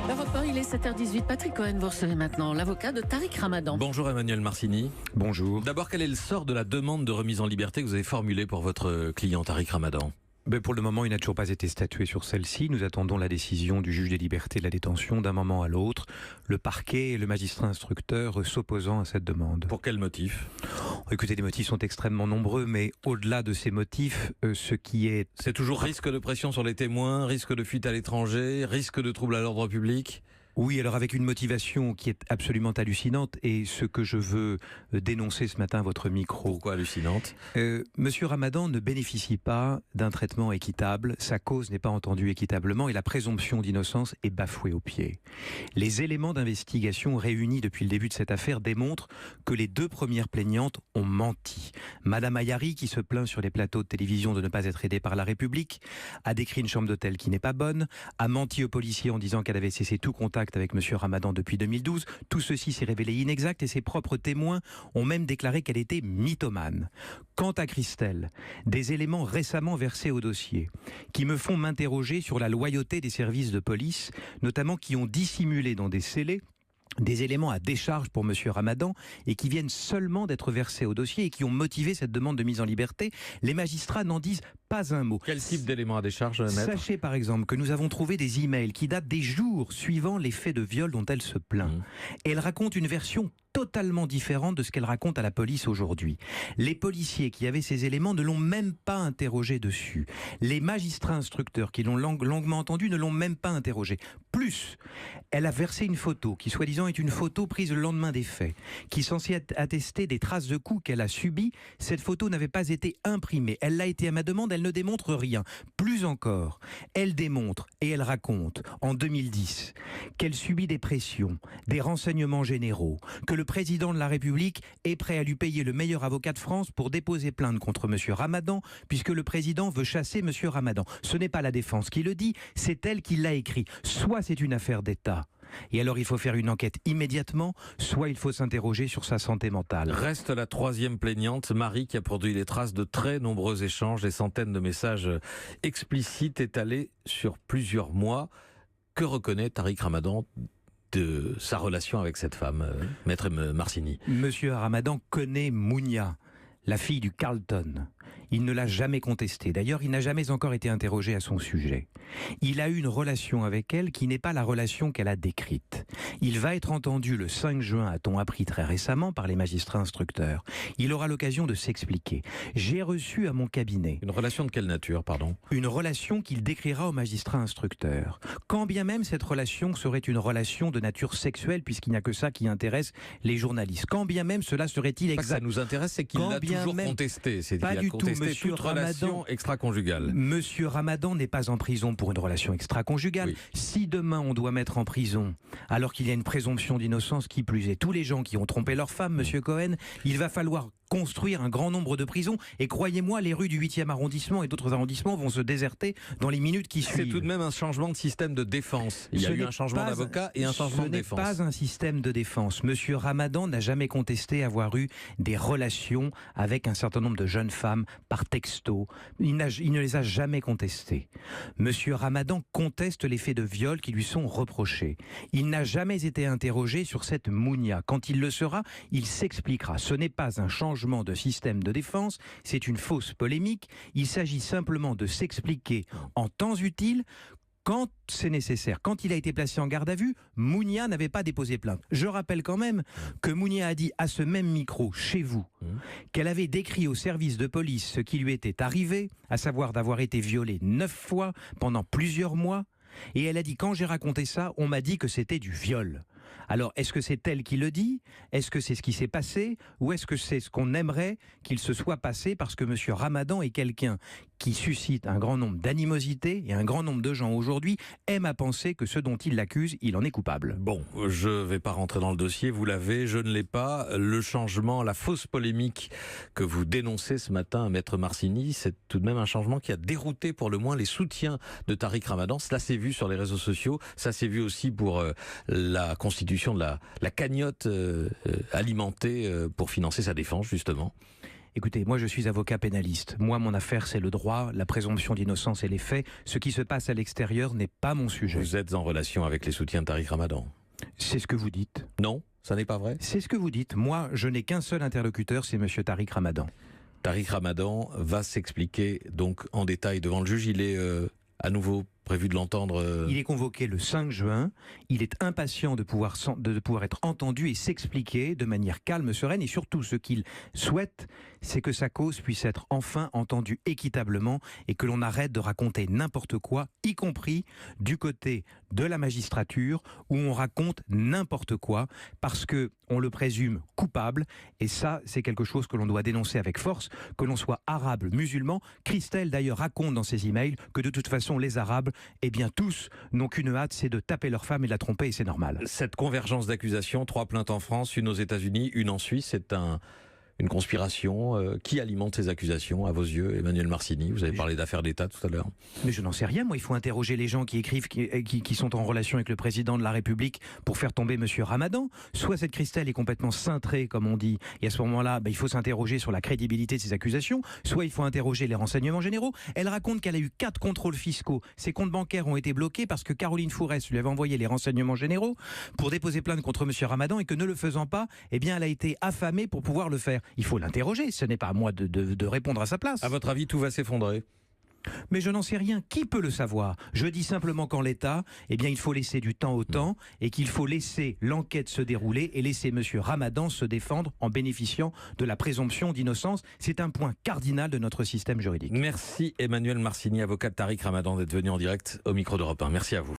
Europe 1, il est 7h18. Patrick Cohen, vous recevez maintenant l'avocat de Tariq Ramadan. Bonjour Emmanuel Marcini. Bonjour. D'abord, quel est le sort de la demande de remise en liberté que vous avez formulée pour votre client Tariq Ramadan ? Pour le moment, il n'a toujours pas été statué sur celle-ci. Nous attendons la décision du juge des libertés de la détention d'un moment à l'autre. Le parquet et le magistrat instructeur s'opposant à cette demande. Pour quel motif ? Écoutez, les motifs sont extrêmement nombreux, mais au-delà de ces motifs, ce qui est... C'est toujours risque de pression sur les témoins, risque de fuite à l'étranger, risque de trouble à l'ordre public ? Oui, alors avec une motivation qui est absolument hallucinante, et ce que je veux dénoncer ce matin à votre micro. Pourquoi hallucinante ? Monsieur Ramadan ne bénéficie pas d'un traitement équitable, sa cause n'est pas entendue équitablement et la présomption d'innocence est bafouée au pied. Les éléments d'investigation réunis depuis le début de cette affaire démontrent que les deux premières plaignantes ont menti. Madame Ayari, qui se plaint sur les plateaux de télévision de ne pas être aidée par la République, a décrit une chambre d'hôtel qui n'est pas bonne, a menti aux policiers en disant qu'elle avait cessé tout contact avec monsieur Ramadan depuis 2012. Tout ceci s'est révélé inexact et ses propres témoins ont même déclaré qu'elle était mythomane. Quant à Christelle, des éléments récemment versés au dossier qui me font m'interroger sur la loyauté des services de police, notamment qui ont dissimulé dans des scellés des éléments à décharge pour monsieur Ramadan et qui viennent seulement d'être versés au dossier et qui ont motivé cette demande de mise en liberté. Les magistrats n'en disent pas un mot. Quel type d'éléments à décharge, maître ? Sachez par exemple que nous avons trouvé des emails qui datent des jours suivant les faits de viol dont elle se plaint. Et elle raconte une version totalement différente de ce qu'elle raconte à la police aujourd'hui. Les policiers qui avaient ces éléments ne l'ont même pas interrogé dessus. Les magistrats instructeurs qui l'ont longuement entendu ne l'ont même pas interrogé. Plus, elle a versé une photo qui soi-disant est une photo prise le lendemain des faits, qui est censée attester des traces de coups qu'elle a subies. Cette photo n'avait pas été imprimée. Elle l'a été à ma demande, elle ne démontre rien. Plus encore, elle démontre et elle raconte en 2010 qu'elle subit des pressions, des renseignements généraux, que le président de la République est prêt à lui payer le meilleur avocat de France pour déposer plainte contre monsieur Ramadan, puisque le président veut chasser monsieur Ramadan. Ce n'est pas la défense qui le dit, c'est elle qui l'a écrit. Soit c'est une affaire d'État, et alors il faut faire une enquête immédiatement, soit il faut s'interroger sur sa santé mentale. Reste la troisième plaignante, Marie, qui a produit les traces de très nombreux échanges, des centaines de messages explicites étalés sur plusieurs mois. Que reconnaît Tariq Ramadan de sa relation avec cette femme, maître Marcini? Monsieur Ramadan connaît Mounia, la fille du Carlton. Il ne l'a jamais contestée. D'ailleurs, il n'a jamais encore été interrogé à son sujet. Il a eu une relation avec elle qui n'est pas la relation qu'elle a décrite. Il va être entendu le 5 juin, a-t-on appris très récemment, par les magistrats instructeurs. Il aura l'occasion de s'expliquer. J'ai reçu à mon cabinet... Une relation de quelle nature, pardon ? Une relation qu'il décrira aux magistrats instructeurs. Quand bien même cette relation serait une relation de nature sexuelle, puisqu'il n'y a que ça qui intéresse les journalistes. Quand bien même cela serait-il exact. Ça nous intéresse, c'est qu'il l'a toujours contesté. C'est pas du tout, monsieur toute relation extra-conjugale. Monsieur Ramadan n'est pas en prison pour une relation extra-conjugale. Oui. Si demain on doit mettre en prison, alors qu'il y a une présomption d'innocence qui plus est, tous les gens qui ont trompé leur femme, monsieur Cohen, il va falloir construire un grand nombre de prisons et croyez-moi, les rues du 8e arrondissement et d'autres arrondissements vont se déserter dans les minutes qui suivent. C'est tout de même un changement de système de défense. Il y a eu un changement d'avocat et un changement de défense. Ce n'est pas un système de défense. Monsieur Ramadan n'a jamais contesté avoir eu des relations avec un certain nombre de jeunes femmes par texto. Il ne les a jamais contestées. Monsieur Ramadan conteste les faits de viol qui lui sont reprochés. Il n'a jamais été interrogé sur cette Mounia. Quand il le sera, il s'expliquera. Ce n'est pas un changement de système de défense, c'est une fausse polémique. Il s'agit simplement de s'expliquer en temps utile quand c'est nécessaire. Quand il a été placé en garde à vue, Mounia n'avait pas déposé plainte. Je rappelle quand même que Mounia a dit à ce même micro, chez vous, qu'elle avait décrit au service de police ce qui lui était arrivé, à savoir d'avoir été violée 9 fois pendant plusieurs mois. Et elle a dit, quand j'ai raconté ça, on m'a dit que c'était du viol. Alors, est-ce que c'est elle qui le dit ? Est-ce que c'est ce qui s'est passé ? Ou est-ce que c'est ce qu'on aimerait qu'il se soit passé parce que monsieur Ramadan est quelqu'un qui suscite un grand nombre d'animosités et un grand nombre de gens aujourd'hui aiment à penser que ce dont il l'accuse, il en est coupable. Bon, je ne vais pas rentrer dans le dossier, vous l'avez, je ne l'ai pas. Le changement, la fausse polémique que vous dénoncez ce matin, maître Marcini, c'est tout de même un changement qui a dérouté pour le moins les soutiens de Tariq Ramadan. Cela s'est vu sur les réseaux sociaux, ça s'est vu aussi pour la constitution de la cagnotte alimentée pour financer sa défense, justement. Écoutez, moi je suis avocat pénaliste. Moi, mon affaire, c'est le droit, la présomption d'innocence et les faits. Ce qui se passe à l'extérieur n'est pas mon sujet. Vous êtes en relation avec les soutiens de Tariq Ramadan? C'est ce que vous dites. Non, ça n'est pas vrai? C'est ce que vous dites. Moi, je n'ai qu'un seul interlocuteur, c'est monsieur Tariq Ramadan. Tariq Ramadan va s'expliquer donc en détail devant le juge. Il est à nouveau prévu de l'entendre. Il est convoqué le 5 juin. Il est impatient de pouvoir être entendu et s'expliquer de manière calme, sereine. Et surtout, ce qu'il souhaite, c'est que sa cause puisse être enfin entendue équitablement et que l'on arrête de raconter n'importe quoi, y compris du côté de la magistrature, où on raconte n'importe quoi parce que on le présume coupable. Et ça, c'est quelque chose que l'on doit dénoncer avec force, que l'on soit arabe, musulman. Christelle, d'ailleurs, raconte dans ses emails que de toute façon, les Arabes, eh bien tous n'ont qu'une hâte, c'est de taper leur femme et de la tromper, et c'est normal. Cette convergence d'accusations, 3 plaintes en France, une aux États-Unis, une en Suisse, c'est une conspiration qui alimente ces accusations, à vos yeux, Emmanuel Marcini? Vous avez parlé d'affaires d'État tout à l'heure. Mais je n'en sais rien, moi. Il faut interroger les gens qui écrivent, qui sont en relation avec le président de la République pour faire tomber monsieur Ramadan. Soit cette Christelle est complètement cintrée, comme on dit, et à ce moment-là, il faut s'interroger sur la crédibilité de ces accusations. Soit il faut interroger les renseignements généraux. Elle raconte qu'elle a eu 4 contrôles fiscaux. Ses comptes bancaires ont été bloqués parce que Caroline Fourès lui avait envoyé les renseignements généraux pour déposer plainte contre monsieur Ramadan et que ne le faisant pas, eh bien, elle a été affamée pour pouvoir le faire. Il faut l'interroger, ce n'est pas à moi de répondre à sa place. À votre avis, tout va s'effondrer? Mais je n'en sais rien. Qui peut le savoir? Je dis simplement qu'en l'état, eh bien, il faut laisser du temps au temps et qu'il faut laisser l'enquête se dérouler et laisser monsieur Ramadan se défendre en bénéficiant de la présomption d'innocence. C'est un point cardinal de notre système juridique. Merci Emmanuel Marcini, avocat de Tariq Ramadan, d'être venu en direct au micro d'Europe 1. Merci à vous.